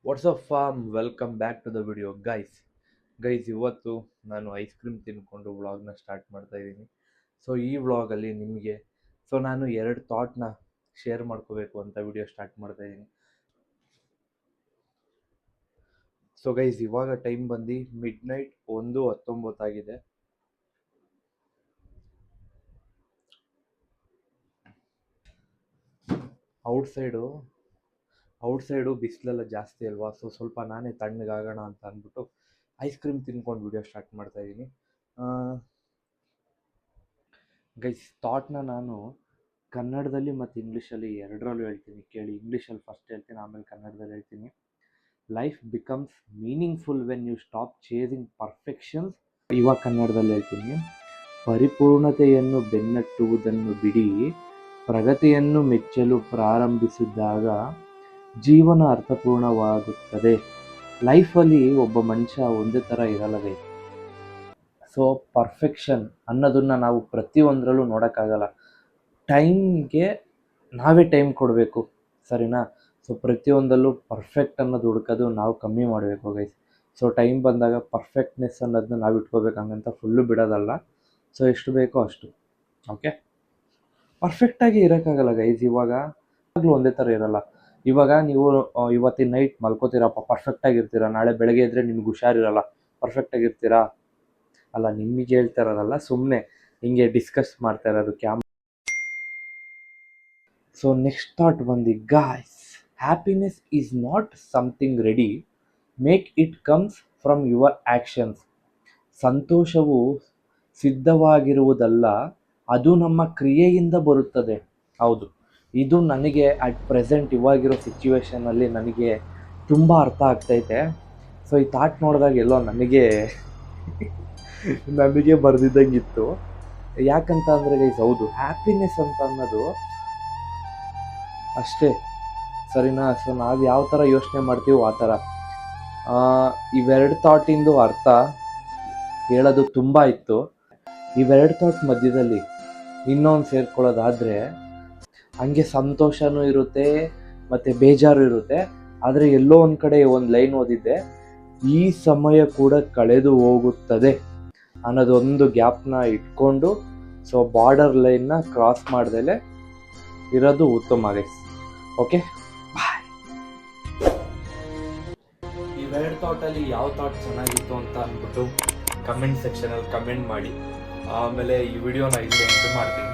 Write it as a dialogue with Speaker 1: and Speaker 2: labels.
Speaker 1: WhatsApp fam welcome back to the video guys ಇವತ್ತು ನಾನು ice cream ತಿನ್ಕೊಂಡು ವ್ಲಾಗ್ನ ಸ್ಟಾರ್ಟ್ ಮಾಡ್ತಾ ಇದ್ದೀನಿ. ಸೊ ಈ ವ್ಲಾಗಲ್ಲಿ ನಿಮಗೆ ನಾನು ಎರಡು ಥಾಟ್ನ ಶೇರ್ ಮಾಡ್ಕೋಬೇಕು ಅಂತ ವಿಡಿಯೋ ಸ್ಟಾರ್ಟ್ ಮಾಡ್ತಾ ಇದ್ದೀನಿ. ಸೊ ಗೈಸ್ ಇವಾಗ ಟೈಮ್ ಬಂದು ಮಿಡ್ನೈಟ್ 1:19 ಆಗಿದೆ. ಔಟ್ಸೈಡು ಬಿಸಿಲೆಲ್ಲ ಜಾಸ್ತಿ ಅಲ್ವಾ, ಸೊ ಸ್ವಲ್ಪ ನಾನೇ ತಣ್ಣಗಾಗೋಣ ಅಂತ ಅಂದ್ಬಿಟ್ಟು ಐಸ್ ಕ್ರೀಮ್ ತಿನ್ಕೊಂಡು ವಿಡಿಯೋ ಸ್ಟಾರ್ಟ್ ಮಾಡ್ತಾ ಇದ್ದೀನಿ. ಗೈಸ್ ಥಾಟ್ನ ನಾನು ಕನ್ನಡದಲ್ಲಿ ಮತ್ತು ಇಂಗ್ಲೀಷಲ್ಲಿ ಎರಡರಲ್ಲೂ ಹೇಳ್ತೀನಿ, ಕೇಳಿ. ಇಂಗ್ಲೀಷಲ್ಲಿ ಫಸ್ಟ್ ಹೇಳ್ತೀನಿ, ಆಮೇಲೆ ಕನ್ನಡದಲ್ಲಿ ಹೇಳ್ತೀನಿ. Life becomes meaningful when you stop chasing perfections. ಇವಾಗ ಕನ್ನಡದಲ್ಲಿ ಹೇಳ್ತೀನಿ. ಪರಿಪೂರ್ಣತೆಯನ್ನು ಬೆನ್ನಟ್ಟುವುದನ್ನು ಬಿಡಿ, ಪ್ರಗತಿಯನ್ನು ಮೆಚ್ಚಲು ಪ್ರಾರಂಭಿಸಿದಾಗ ಜೀವನ ಅರ್ಥಪೂರ್ಣವಾಗುತ್ತದೆ. ಲೈಫಲ್ಲಿ ಒಬ್ಬ ಮನುಷ್ಯ ಒಂದೇ ಥರ ಇರಲ್ಲ ಗೈಸ್. ಸೊ ಪರ್ಫೆಕ್ಷನ್ ಅನ್ನೋದನ್ನು ನಾವು ಪ್ರತಿಯೊಂದರಲ್ಲೂ ನೋಡೋಕ್ಕಾಗಲ್ಲ. ಟೈಮ್ಗೆ ನಾವೇ ಟೈಮ್ ಕೊಡಬೇಕು, ಸರಿನಾ? ಸೊ ಪ್ರತಿಯೊಂದಲ್ಲೂ ಪರ್ಫೆಕ್ಟ್ ಅನ್ನೋದು ಹುಡ್ಕೋದು ನಾವು ಕಮ್ಮಿ ಮಾಡಬೇಕು ಗೈಸ್. ಸೊ ಟೈಮ್ ಬಂದಾಗ ಪರ್ಫೆಕ್ಟ್ನೆಸ್ ಅನ್ನೋದನ್ನ ನಾವು ಇಟ್ಕೋಬೇಕು, ಹಂಗಂತ ಫುಲ್ಲು ಬಿಡೋದಲ್ಲ. ಸೊ ಎಷ್ಟು ಬೇಕೋ ಅಷ್ಟು, ಓಕೆ? ಪರ್ಫೆಕ್ಟಾಗಿ ಇರೋಕ್ಕಾಗಲ್ಲ ಗೈಸ್. ಇವಾಗಲೂ ಒಂದೇ ಥರ ಇರಲ್ಲ. ಇವಾಗ ನೀವು ಇವತ್ತಿನ ನೈಟ್ ಮಲ್ಕೋತೀರಪ್ಪ, ಪರ್ಫೆಕ್ಟಾಗಿರ್ತೀರ. ನಾಳೆ ಬೆಳಗ್ಗೆ ಇದ್ದರೆ ನಿಮ್ಗೆ ಹುಷಾರಿರಲ್ಲ, ಪರ್ಫೆಕ್ಟಾಗಿರ್ತೀರಾ? ಅಲ್ಲ, ನಿಮಗೆ ಹೇಳ್ತಾ ಇರೋದಲ್ಲ, ಸುಮ್ಮನೆ ಹಿಂಗೆ ಡಿಸ್ಕಸ್ ಮಾಡ್ತಾ ಇರೋದು ಸೊ ನೆಕ್ಸ್ಟ್ ಥಾಟ್ ಬಂದು, guys, happiness is not something ready, make it comes from your actions. ಸಂತೋಷವು ಸಿದ್ಧವಾಗಿರುವುದಲ್ಲ, ಅದು ನಮ್ಮ ಕ್ರಿಯೆಯಿಂದ ಬರುತ್ತದೆ. ಹೌದು, ಇದು ನನಗೆ ಅಟ್ ಪ್ರೆಸೆಂಟ್ ಇವಾಗಿರೋ ಸಿಚುವೇಶನಲ್ಲಿ ನನಗೆ ತುಂಬ ಅರ್ಥ ಆಗ್ತೈತೆ. ಸೊ ಈ ಥಾಟ್ ನೋಡಿದಾಗ ಎಲ್ಲೋ ನನಗೆ ಬರೆದಿದ್ದಂಗಿತ್ತು. ಯಾಕಂತ ಅಂದರೆ ಗೈಸ್, ಹೌದು, ಹ್ಯಾಪಿನೆಸ್ ಅಂತ ಅನ್ನೋದು ಅಷ್ಟೇ, ಸರಿನಾ? ಸೊ ನಾವು ಯಾವ ಥರ ಯೋಚನೆ ಮಾಡ್ತೀವೋ ಆ ಥರ. ಇವೆರಡು ಥಾಟಿಂದು ಅರ್ಥ ಹೇಳೋದು ತುಂಬ ಇತ್ತು. ಇವೆರಡು ಥಾಟ್ ಮಧ್ಯದಲ್ಲಿ ಇನ್ನೊಂದು ಸೇರ್ಕೊಳ್ಳೋದಾದರೆ, ಹಂಗೆ ಸಂತೋಷನೂ ಇರುತ್ತೆ ಮತ್ತು ಬೇಜಾರು ಇರುತ್ತೆ. ಆದರೆ ಎಲ್ಲೋ ಒಂದು ಕಡೆ ಒಂದು ಲೈನ್ ಓದಿದ್ದೆ, ಈ ಸಮಯ ಕೂಡ ಕಳೆದು ಹೋಗುತ್ತದೆ ಅನ್ನೋದೊಂದು ಗ್ಯಾಪ್ನ ಇಟ್ಕೊಂಡು, ಸೊ ಬಾರ್ಡರ್ ಲೈನ್ನ ಕ್ರಾಸ್ ಮಾಡ್ದಲೇ ಇರೋದು ಉತ್ತಮ ಗೈಸ್. ಓಕೆ, ಬಾಯ್. ಇವೆರಡು ಥಾಟಲ್ಲಿ ಯಾವ ಥಾಟ್ ಚೆನ್ನಾಗಿತ್ತು ಅಂತ ಅಂದ್ಬಿಟ್ಟು ಕಮೆಂಟ್ ಸೆಕ್ಷನಲ್ಲಿ ಕಮೆಂಟ್ ಮಾಡಿ. ಆಮೇಲೆ ಈ ವಿಡಿಯೋನ ಇಲ್ಲಿ ಎಂಡ್ ಮಾಡ್ತೀನಿ.